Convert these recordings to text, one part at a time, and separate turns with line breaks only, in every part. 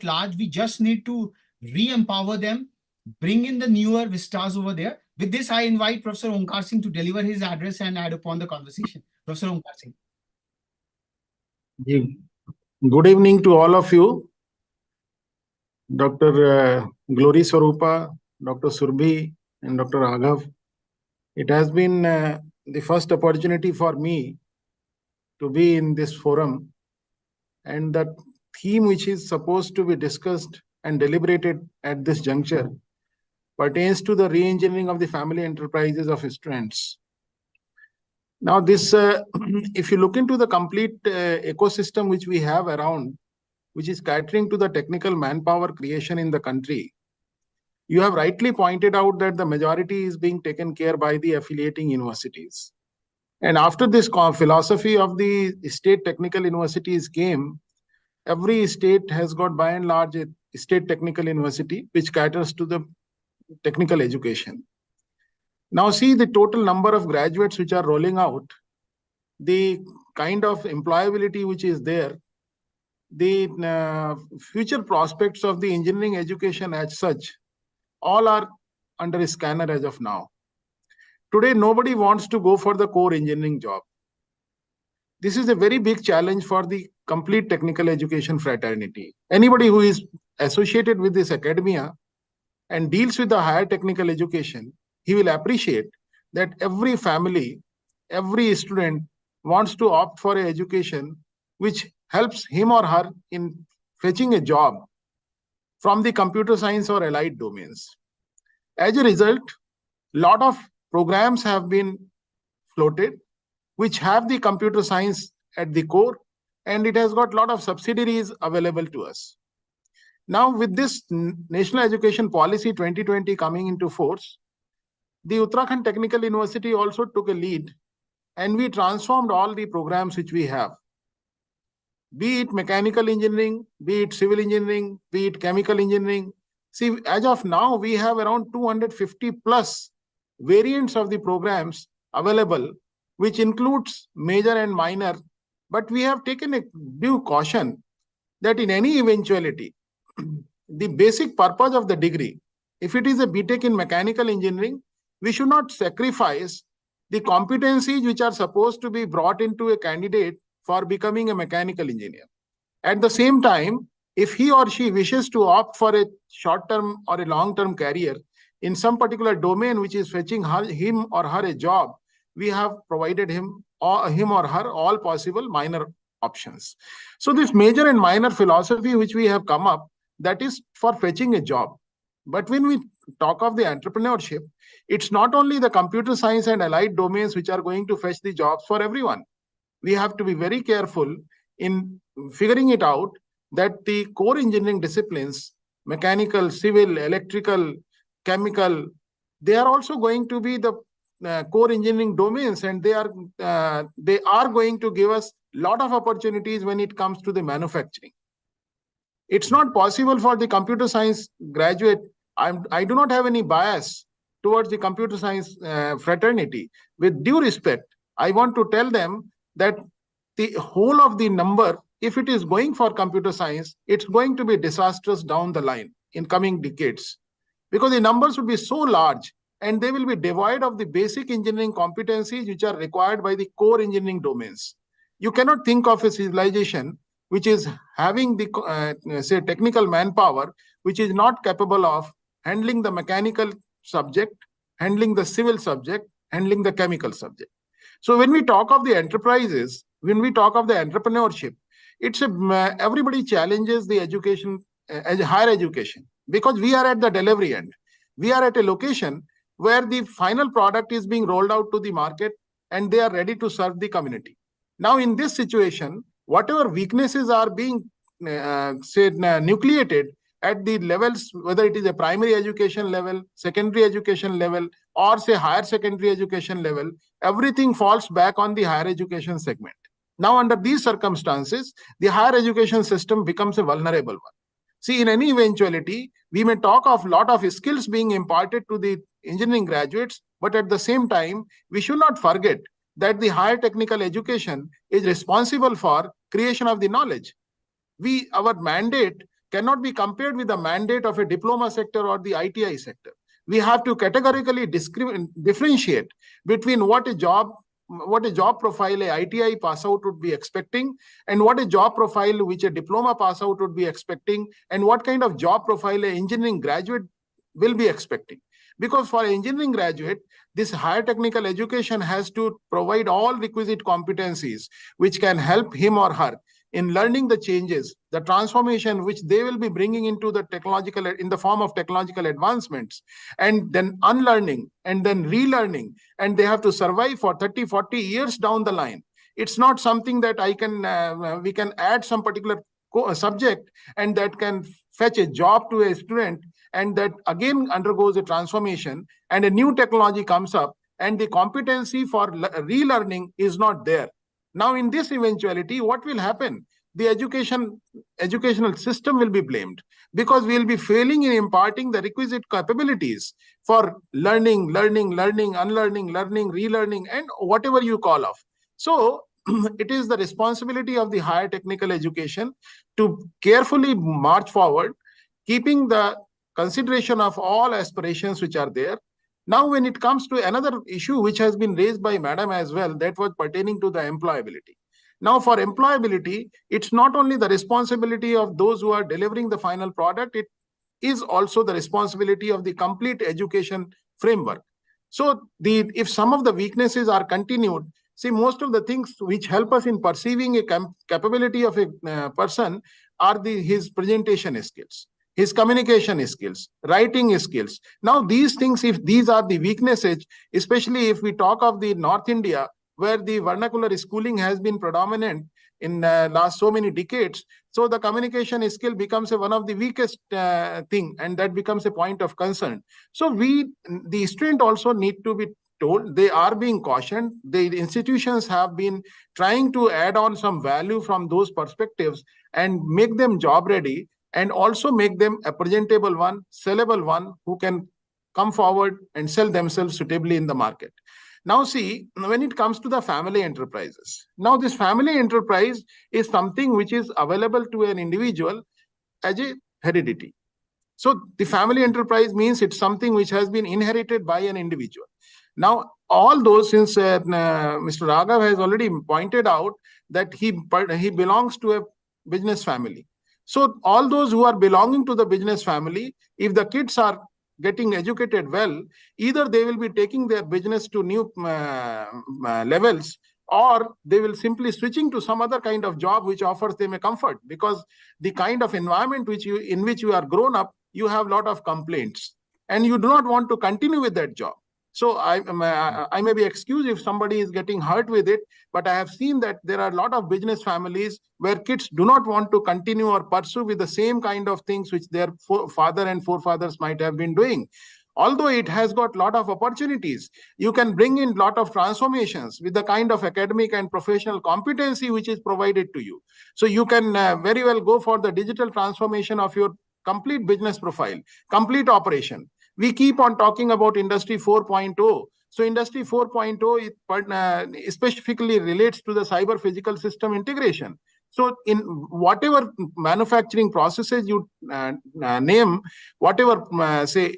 at large. We just need to re-empower them, bring in the newer vistas over there. With this, I invite Professor Onkar Singh to deliver his address and add upon the conversation. Professor Onkar Singh.
Good evening to all of you. Dr. Glory Swarupa, Dr. Surbhi, and Dr. Raghav. It has been the first opportunity for me to be in this forum, and the theme which is supposed to be discussed and deliberated at this juncture pertains to the re-engineering of the family enterprises of students. Now this, if you look into the complete ecosystem which we have around, which is catering to the technical manpower creation in the country, you have rightly pointed out that the majority is being taken care by the affiliating universities. And after this philosophy of the state technical universities came, every state has got by and large a state technical university which caters to the technical education. Now see the total number of graduates which are rolling out, the kind of employability which is there, the future prospects of the engineering education as such, all are under a scanner as of now. Today, nobody wants to go for the core engineering job. This is a very big challenge for the complete technical education fraternity. Anybody who is associated with this academia and deals with the higher technical education, he will appreciate that every family, every student wants to opt for an education which helps him or her in fetching a job from the computer science or allied domains. As a result, a lot of programs have been floated which have the computer science at the core, and it has got a lot of subsidiaries available to us. Now with this National Education Policy 2020 coming into force, the Uttarakhand Technical University also took a lead, and we transformed all the programs which we have. Be it mechanical engineering, be it civil engineering, be it chemical engineering. See, as of now, we have around 250 plus variants of the programs available, which includes major and minor. But we have taken a due caution that in any eventuality, the basic purpose of the degree, if it is a BTech in mechanical engineering, we should not sacrifice the competencies which are supposed to be brought into a candidate for becoming a mechanical engineer. At the same time, if he or she wishes to opt for a short-term or a long-term career in some particular domain which is fetching him or her a job, we have provided him or her all possible minor options. So this major and minor philosophy which we have come up, that is for fetching a job. But when we talk of the entrepreneurship, it's not only the computer science and allied domains which are going to fetch the jobs for everyone. We have to be very careful in figuring it out that the core engineering disciplines, mechanical, civil, electrical, chemical, they are also going to be the core engineering domains, and they are going to give us a lot of opportunities when it comes to the manufacturing. It's not possible for the computer science graduate. I do not have any bias towards the computer science fraternity. With due respect, I want to tell them that the whole of the number, if it is going for computer science, it's going to be disastrous down the line in coming decades, because the numbers will be so large and they will be devoid of the basic engineering competencies which are required by the core engineering domains. You cannot think of a civilization which is having the say technical manpower which is not capable of handling the mechanical subject, handling the civil subject, handling the chemical subject. So when we talk of the enterprises, when we talk of the entrepreneurship, it's everybody challenges the education, higher education, because we are at the delivery end. We are at a location where the final product is being rolled out to the market and they are ready to serve the community. Now in this situation, whatever weaknesses are being nucleated at the levels, whether it is a primary education level, secondary education level, or say higher secondary education level, everything falls back on the higher education segment. Now, under these circumstances, the higher education system becomes a vulnerable one. See, in any eventuality, we may talk of a lot of skills being imparted to the engineering graduates, but at the same time, we should not forget that the higher technical education is responsible for creation of the knowledge. Our mandate cannot be compared with the mandate of a diploma sector or the ITI sector. We have to categorically differentiate between what a job profile a ITI pass out would be expecting, and what a job profile which a diploma pass out would be expecting, and what kind of job profile an engineering graduate will be expecting. Because for an engineering graduate, this higher technical education has to provide all requisite competencies which can help him or her in learning the changes, the transformation which they will be bringing into the technological, in the form of technological advancements, and then unlearning and then relearning, and they have to survive for 30, 40 years down the line. It's not something that we can add some particular subject and that can fetch a job to a student, and that again undergoes a transformation, and a new technology comes up, and the competency for relearning is not there. Now, in this eventuality, what will happen? The educational system will be blamed, because we will be failing in imparting the requisite capabilities for learning, unlearning, learning, relearning, and whatever you call of. So it is the responsibility of the higher technical education to carefully march forward, keeping the consideration of all aspirations which are there. Now, when it comes to another issue which has been raised by Madam as well, that was pertaining to the employability. Now, for employability, it's not only the responsibility of those who are delivering the final product, it is also the responsibility of the complete education framework. So, if some of the weaknesses are continued, see, most of the things which help us in perceiving a capability of a person are his presentation skills, his communication skills, writing skills. Now, these things, if these are the weaknesses, especially if we talk of the North India, where the vernacular schooling has been predominant in last so many decades, so the communication skill becomes one of the weakest thing, and that becomes a point of concern. So the student also need to be told, they are being cautioned. The institutions have been trying to add on some value from those perspectives and make them job ready, and also make them a presentable one, sellable one, who can come forward and sell themselves suitably in the market. Now, see, when it comes to the family enterprises, now this family enterprise is something which is available to an individual as a heredity. So the family enterprise means it's something which has been inherited by an individual. Now, all those, since Mr. Raghav has already pointed out that he belongs to a business family. So all those who are belonging to the business family, if the kids are getting educated well, either they will be taking their business to new levels, or they will simply switching to some other kind of job which offers them a comfort, because the kind of environment in which you are grown up, you have a lot of complaints, and you do not want to continue with that job. So I may be excused if somebody is getting hurt with it, but I have seen that there are a lot of business families where kids do not want to continue or pursue with the same kind of things which their father and forefathers might have been doing. Although it has got a lot of opportunities, you can bring in a lot of transformations with the kind of academic and professional competency which is provided to you. So you can very well go for the digital transformation of your complete business profile, complete operation. We keep on talking about Industry 4.0. So Industry 4.0 specifically relates to the cyber physical system integration. So in whatever manufacturing processes you name, whatever say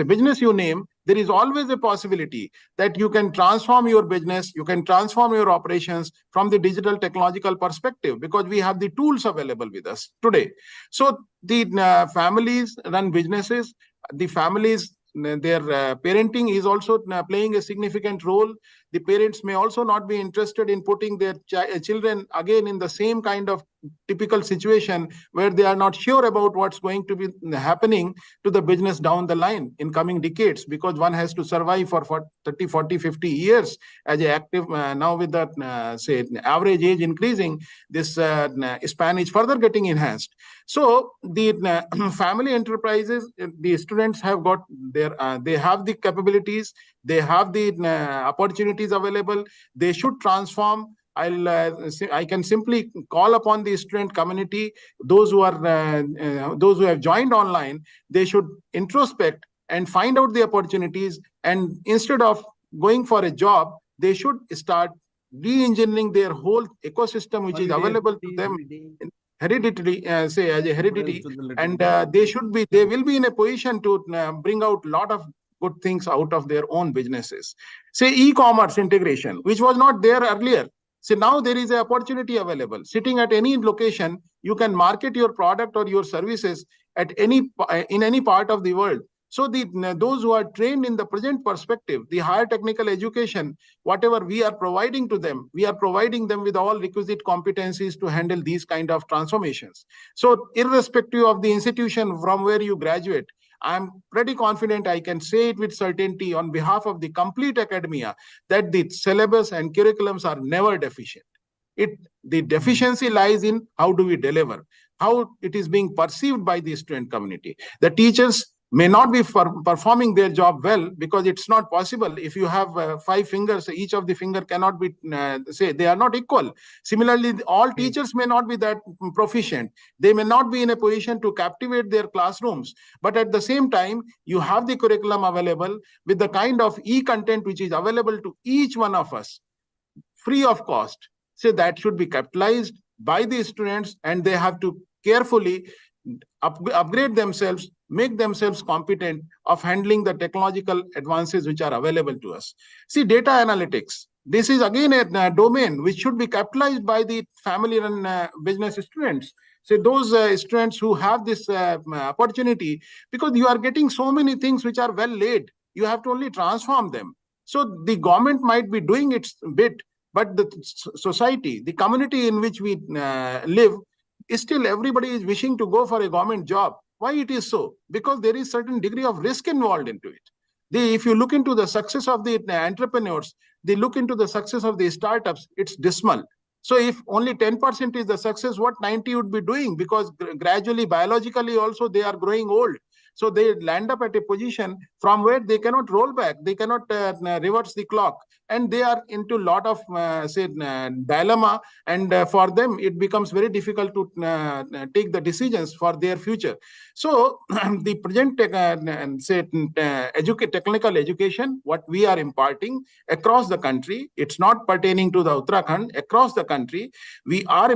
business you name, there is always a possibility that you can transform your business, you can transform your operations from the digital technological perspective, because we have the tools available with us today. So the families run businesses, the families, their parenting is also playing a significant role. The parents may also not be interested in putting their children again in the same kind of typical situation where they are not sure about what's going to be happening to the business down the line in coming decades, because one has to survive for 30, 40, 50 years as an active. Now with the say average age increasing, this span is further getting enhanced. So the family enterprises, the students have got they have the capabilities, they have the opportunities available. They should transform. I can simply call upon the student community, those who have joined online, they should introspect and find out the opportunities, and instead of going for a job, they should start re-engineering their whole ecosystem which is available to them hereditary, say as a heredity, and they will be in a position to bring out a lot of good things out of their own businesses. Say e-commerce integration, which was not there earlier. So now there is an opportunity available. Sitting at any location, you can market your product or your services at in any part of the world. So those who are trained in the present perspective, the higher technical education, whatever we are providing to them, we are providing them with all requisite competencies to handle these kind of transformations. So irrespective of the institution from where you graduate, I'm pretty confident I can say it with certainty on behalf of the complete academia that the syllabus and curriculums are never deficient. The deficiency lies in how do we deliver, how it is being perceived by the student community. The teachers may not be performing their job well because it's not possible. If you have 5 fingers, each of the finger cannot be, say, they are not equal. Similarly, all teachers may not be that proficient. They may not be in a position to captivate their classrooms. But at the same time, you have the curriculum available with the kind of e-content which is available to each one of us, free of cost. So that should be capitalized by the students, and they have to carefully upgrade themselves, make themselves competent of handling the technological advances which are available to us. See, data analytics. This is again a domain which should be capitalized by the family and business students. So those students who have this opportunity, because you are getting so many things which are well laid, you have to only transform them. So the government might be doing its bit, but the society, the community in which we live, still everybody is wishing to go for a government job. Why it is so? Because there is certain degree of risk involved into it. If you look into the success of the entrepreneurs, they look into the success of the startups, it's dismal. So if only 10% is the success, what 90 would be doing? Because gradually, biologically also, they are growing old. So they land up at a position from where they cannot roll back. They cannot reverse the clock. And they are into a lot of, dilemma. And for them, it becomes very difficult to take the decisions for their future. So the present, technical education, what we are imparting across the country, it's not pertaining to the Uttarakhand, across the country, we are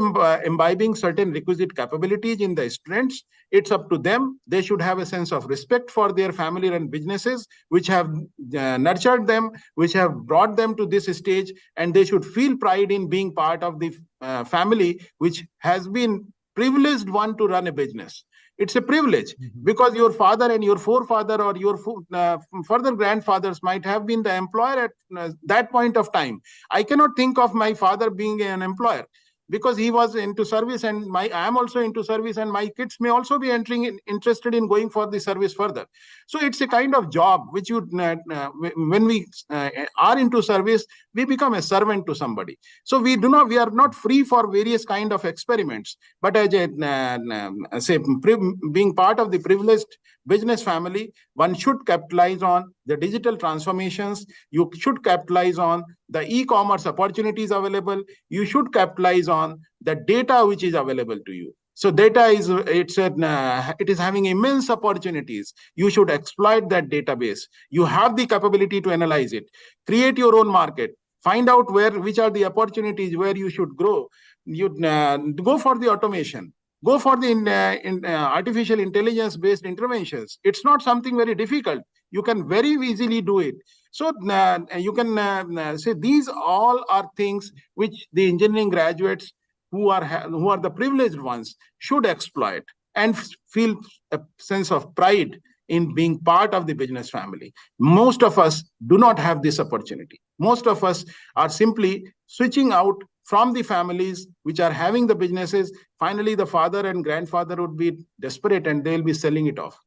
imbibing certain requisite capabilities in the students. It's up to them. They should have a sense of respect for their family and businesses, which have nurtured them, which have brought them to this stage, and they should feel pride in being part of the family, which has been privileged one to run a business. It's a privilege because your father and your forefather or your further grandfathers might have been the employer at that point of time. I cannot think of my father being an employer, because he was into service, and I am also into service, and my kids may also be interested in going for the service further. So it's a kind of job which when we are into service, we become a servant to somebody. So we are not free for various kind of experiments, but as being part of the privileged business family, one should capitalize on the digital transformations. You should capitalize on the e-commerce opportunities available. You should capitalize on the data which is available to you. So data it is having immense opportunities. You should exploit that database. You have the capability to analyze it. Create your own market. Find out which are the opportunities where you should grow. You go for the automation. Go for the artificial intelligence-based interventions. It's not something very difficult. You can very easily do it. So you can say these all are things which the engineering graduates who are the privileged ones should exploit and feel a sense of pride in being part of the business family. Most of us do not have this opportunity. Most of us are simply switching out from the families which are having the businesses. Finally, the father and grandfather would be desperate and they'll be selling it off.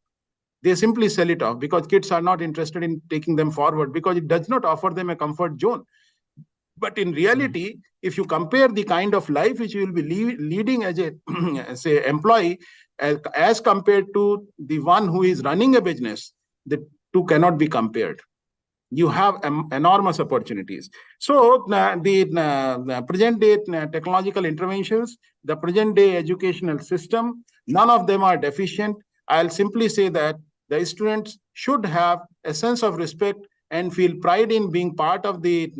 They simply sell it off because kids are not interested in taking them forward because it does not offer them a comfort zone. But in reality, if you compare the kind of life which you will be leading as a say employee as compared to the one who is running a business, the two cannot be compared. You have enormous opportunities. So the present day technological interventions, the present day educational system, none of them are deficient. I'll simply say that the students should have a sense of respect and feel pride in being part of the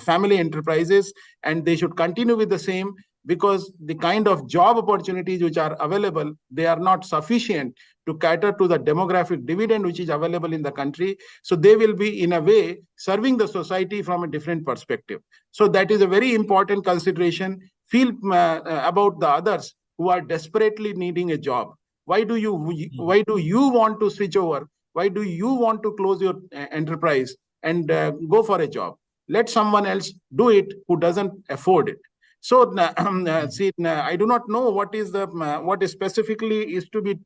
family enterprises, and they should continue with the same. because the kind of job opportunities which are available, they are not sufficient to cater to the demographic dividend which is available in the country. So they will be, in a way, serving the society from a different perspective. So that is a very important consideration. Feel about the others who are desperately needing a job. Why do you want to switch over? Why do you want to close your enterprise and go for a job? Let someone else do it who doesn't afford it. So, I do not know what is the what specifically is to be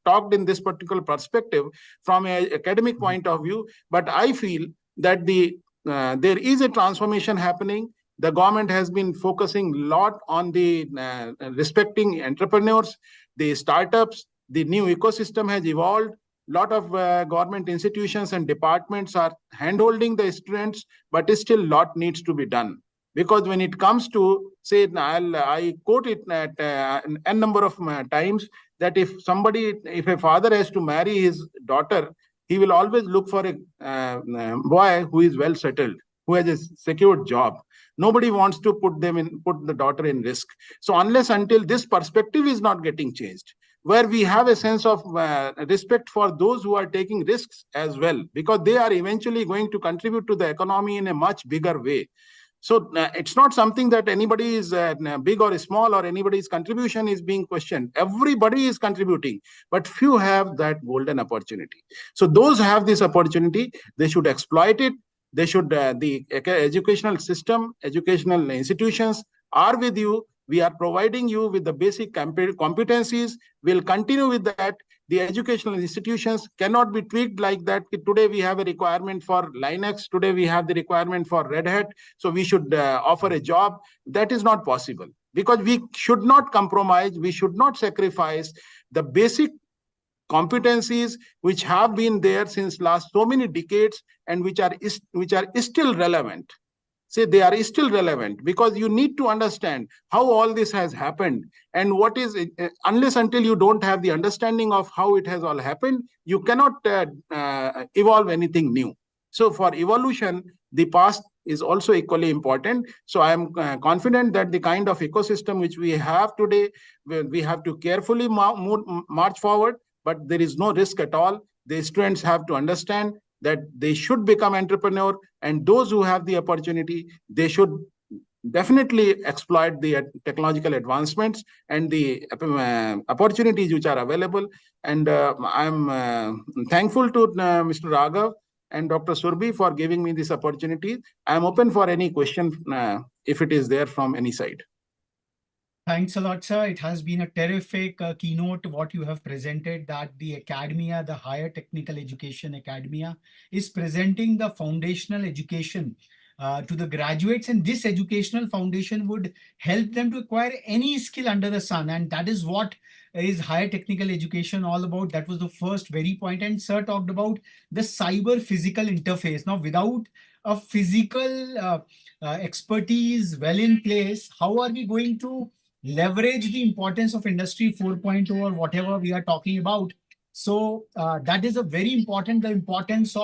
talked in this particular perspective from an academic point of view. But I feel that there is a transformation happening. The government has been focusing a lot on the respecting entrepreneurs, the startups. The new ecosystem has evolved. Lot of government institutions and departments are handholding the students, but still lot needs to be done. Because when it comes to, say, I quote it at n number of times, that if a father has to marry his daughter, he will always look for a boy who is well settled, who has a secured job. Nobody wants to put the daughter in risk. So unless until this perspective is not getting changed, where we have a sense of respect for those who are taking risks as well, because they are eventually going to contribute to the economy in a much bigger way. So it's not something that anybody is big or small, or anybody's contribution is being questioned. Everybody is contributing, but few have that golden opportunity. So those have this opportunity, they should exploit it. They should, the educational system, educational institutions are with you. We are providing you with the basic competencies. We'll continue with that. The educational institutions cannot be tweaked like that. Today we have a requirement for Linux. Today we have the requirement for Red Hat. So we should offer a job. That is not possible, because we should not compromise. We should not sacrifice the basic competencies which have been there since last so many decades, and which are still relevant. Say they are still relevant, because you need to understand how all this has happened, and what is unless until you don't have the understanding of how it has all happened, you cannot evolve anything new. So for evolution, the past is also equally important. So I am confident that the kind of ecosystem which we have today, we have to carefully march forward, but there is no risk at all. The students have to understand that they should become entrepreneur, and those who have the opportunity, they should definitely exploit the technological advancements and the opportunities which are available. And I'm thankful to Mr. Raghav and Dr. Surbi for giving me this opportunity. I'm open for any question if it is there from any side.
Thanks a lot, sir. It has been a terrific keynote what you have presented, that the academia, the higher technical education academia, is presenting the foundational education to the graduates, and this educational foundation would help them to acquire any skill under the sun, and that is what is higher technical education all about. That was the first very point. And sir talked about the cyber physical interface. Now, without a physical expertise well in place, how are we going to leverage the importance of Industry 4.0 or whatever we are talking about? So that is a very important, the importance of